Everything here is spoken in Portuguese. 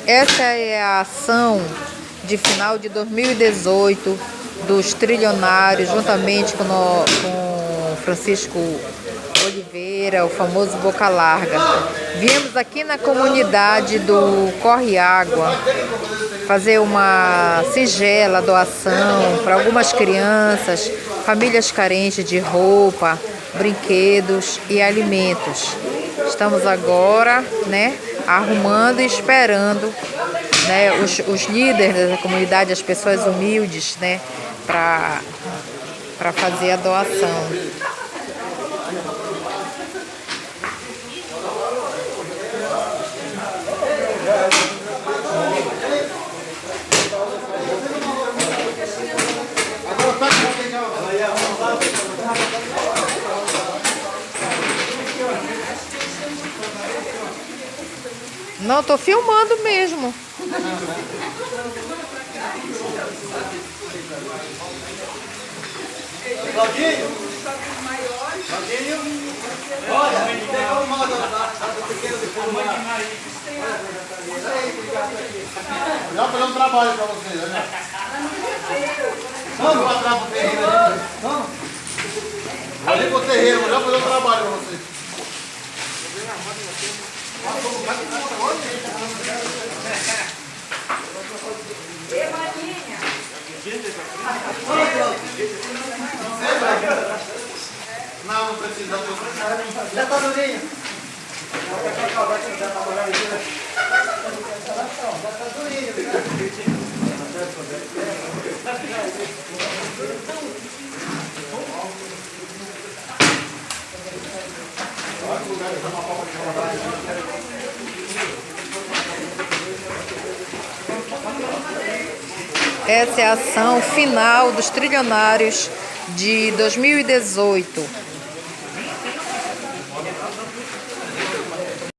Essa é a ação de final de 2018 dos trilionários, juntamente com Francisco Oliveira, o famoso Boca Larga. Viemos aqui na comunidade do Corre Água fazer uma singela doação para algumas crianças, famílias carentes de roupa, brinquedos e alimentos. Estamos agora, arrumando e esperando, os líderes da comunidade, as pessoas humildes, para fazer a doação. Não, tô filmando mesmo. Claudinho? Olha, pegou o mal do pequeno de fundo lá. Já fazer um trabalho pra vocês, né? Vamos lá atrás pro terreiro ali. Vamos. Ali pro terreiro, já fazer um trabalho pra vocês. Não precisa. Já tá durinho. Já tá durinho. Essa é a ação final dos trilionários de 2018.